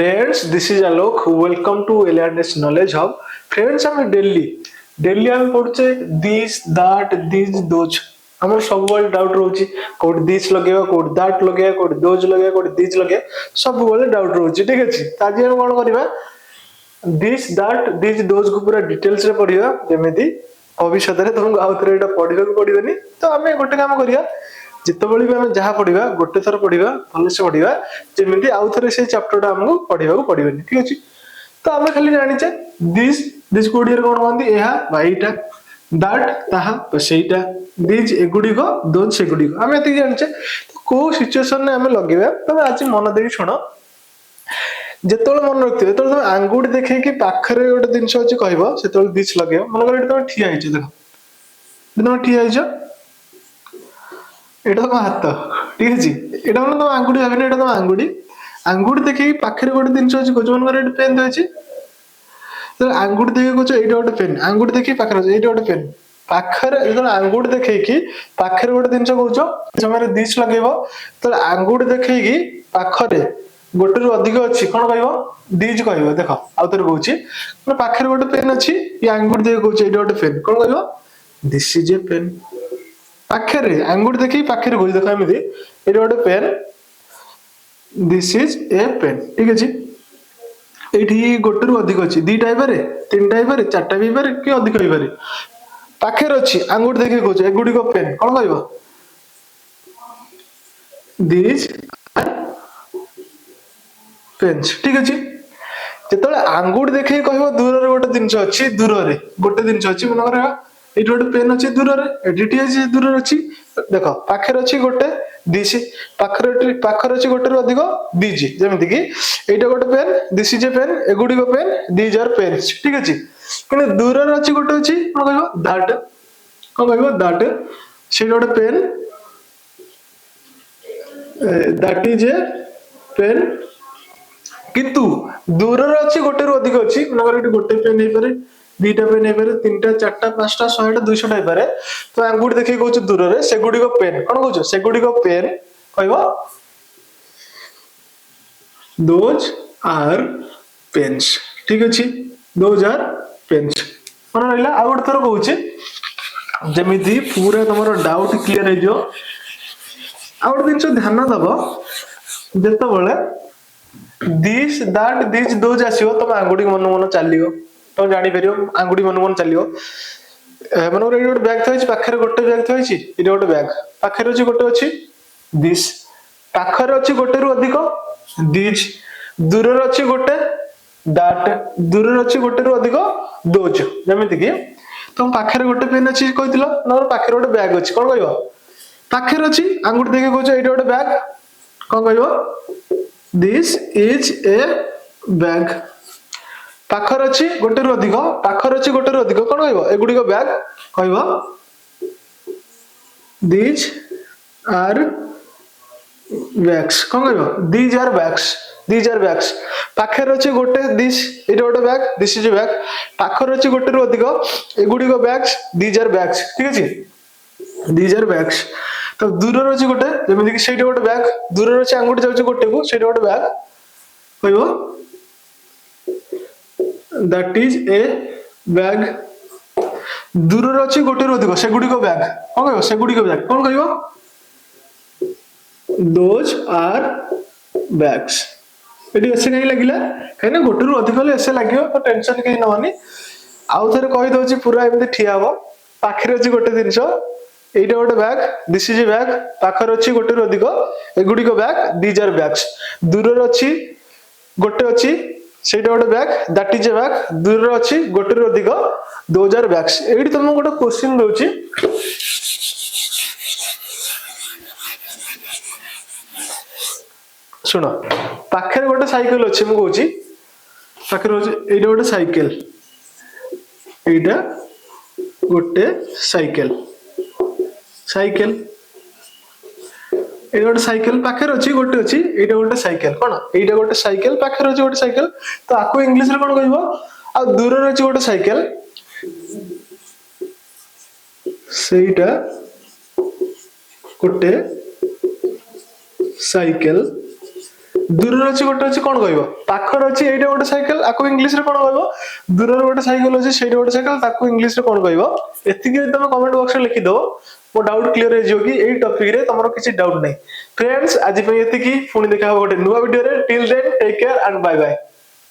Friends this is Alok welcome to LRS knowledge hub. Friends हमें daily daily हम पढ़ुचे this that this those हम सब डाउट रोचे कोड दिस लगेगा कोड दैट लगेगा कोड दोज लगेगा कोड दिस लगेगा सब डाउट रोचे ठीक अच्छे। आज हम कौन करवा दिस दैट दिस दोज को पूरा डिटेल्स रे पढ़िया जेमिति भविष्य में तुमको आउ थे पढ़ा पड़ोनी। तो आम गोटे काम करिया जितेबाला भी आम जहाँ पढ़ा गोटे थर पढ़ा भलसे पढ़ा जमी आउ थे से चैप्टर आमको पढ़ा पड़ोनी ठीक अच्छे। तो आम खाली जाचे दिस दिस को कौन कहते हैं यहीटा दैट ताहा सेटा दिज एगुड़िक दोज सेगुड़िक आम ये जाचे। तो कौ सिचुएसन आम लगे तुम आज मन दे शुण जिते मन रखिए तुम आंगुठी देखी पाखे गोटे जिन अच्छे कह से दिस लगे मन कर तुम ठिया देख तुम ठिया एटा तुम हाथ ठीक अच्छे यहाँ तुम आंगुठी भाव तुम आंगुठी आंगुठी देखिए पाखे गोटे जिन अच्छे कौच मन पेन अच्छे तो आंगुठी देखिए कौच ये गोटे पेन आंगुठी देखिए पाखे ये गोटे पेन पाखे जो आंगुठी देखी पाखे गोटे जिन कौच समय दिस लगे तो आंगुठी देखी पाखे गोटे रु अधिक अच्छी कौन कह दिज कह देख आउ थे कौन पाखे गोटे पेन अच्छी ये आंगुठी देखिए कौच ये गोटे पेन कौन कह दिस इज ए पेन पाखे आंगुठी देखिए पाखे कौच देख एमती ये गोटे pen this is a pen ठीक अच्छे। ये गोटे रु अधिक अच्छी दुईटा हो तीन टा हो चार्टा भी हो कि अधिक हो पाखे अच्छी आंगुठी देखिए कौच एगुड़िक पेन कौन कह दिस पेन्स ठीक अच्छे। जिते आंगुठी देखिए कह दूर गोटे जिन अच्छी दूर गोटे जिन अच्छी मन ये गोटे पेन अच्छी दूर ये दूर अच्छी देख पाखे अच्छी गोटे दिस पाखर अच्छी गोटे अधिक दिज जमीक यहाँ गोटे pen this is a pen एगुड़िक पेन दिज आर पेन्स ठीक अच्छे। कि दूर अच्छी गोटे अच्छी कौन कह दैट कौन कह दैट से गोटे pen that is a pen किंतु दूर अच्छी गोटे रु अधिक अच्छी मन गोटे पेन हो पारे दुईटा पेन हो पारे तीन टा चार्टा पांचटा 100टा 200टा हो पारे। तो आंगुठी देखिए कौच दूर से गुड़िक पेन कौन कौच से गुड़िक पेन कह दोज आर पेन्स ठीक अच्छे दोज आर पेन्स मन रहा। आ गोटे थर कहे जमी पूरा तुम डाउट क्लीयर हो आ गोटे जिन ध्यान दब जिते दिस दैट दिस दोज आसो तुम आंगुठी मन मन चलो तुम जापर आंगुठी मन मन चलो मन गोटे बैग थी पाखे गोटे बैग थी ये गोटे बैग पाखे अच्छी गोटे अच्छी दिस पाखर अच्छी गोटे रु अधिक दिज दूर अच्छी गोटे दैट दूर अच्छी गोटे रु अधिक दोज जमीक तुम पाखे गोटे पेन अच्छी कही पाखे गोटे बैग अच्छी कौन कह पाखे अच्छी आंगुठी देखिए कौच ये गोटे बैग कौन कह दिस इज ए बैग पाखर अच्छी गोटे रु अधिक पाखर अच्छी गोटे रु अधिक कौन कह एगुड़िक बैग कह दिज आर बैग्स कौन कह these are bags these are bags पाखे अच्छी गोटे दिस ये गोटे बैग दिस इज बैग पाखर अच्छी गोटे रु अधिक एगुड़िक बैग्स दिज आर बैग्स ठीक अच्छे दिज आर बैग्स। तो दूर अच्छी गोटे जमीक से गोटे बैग दूर अच्छे आंगुठी जाऊँगी गोटे को से गोटे बैग कह दैट इज ए बैग दूर अच्छी गोटे रु अधिक से गुड़िक बैग कौन कह से गुड़िक बैग कौन कह दोज आर बैग्स ये एसे कहीं लगे कहीं गोटे रु अधिक एसे लगे तो टेंशन कहीं नवनी आउ थे कहीदे पूरा एमती ठिया हम पाखे अच्छी गोटे जिन এইটা গোটে bag this is a bag পাখর ଅଛି ଗୋଟେ ରୁ ଅଧିକ এগুড়িক ব্যাগ দিজ আর ব্যাগস দূରରେ ଅଛି ଗୋଟେ ଅଛି ସେଇଟା ଗୋଟେ bag that is a bag ଦୂରରେ ଅଛି ଗୋଟେ ରୁ ଅଧିକ ଦୋଜ ଆର ବ୍ୟାଗସ୍। ଏଇଠି ତମକୁ ଗୋଟେ କ୍ୱେଶ୍ଚିନ୍ ଦଉଛି ଶୁଣ ପାଖରେ ଗୋଟେ ସାଇକେଲ ଅଛି ମୁଁ କହୁଛି ପାଖରେ ଅଛି ଏଇଟା ଗୋଟେ ସାଇକେଲ ଏଇଟା ଗୋଟେ ସାଇକେଲ साइकेल ये गोटे साइकेल पाखे अच्छी गोटे अच्छी ये गोटे साइकेल कौन ये गोटे साइकेल पाखे अच्छी गोटे साइकेल तो आपको इंग्लिश रे कौन कह आ दूर अच्छी गोटे साइकेल सेटा गोटे साइकेल दूर अच्छी गोटे अच्छी कौन कहब पाखर अच्छी ये गोटे साइकेल आपको इंग्लीश रे कौन कहब दूर गोटे साइकेल अच्छी से गोटे साइकेल ताको इंग्लीश रे कौन कहब एतिकी तुम कमेंट बॉक्स में लिखिदो मो डाउट क्लियर हो कि एई टॉपिक रे तुमरो किसी डाउट नहीं फ्रेंड्स आज पे एतिकी पुणी देखा गोटे नुवा वीडियो रे till then take care and bye bye.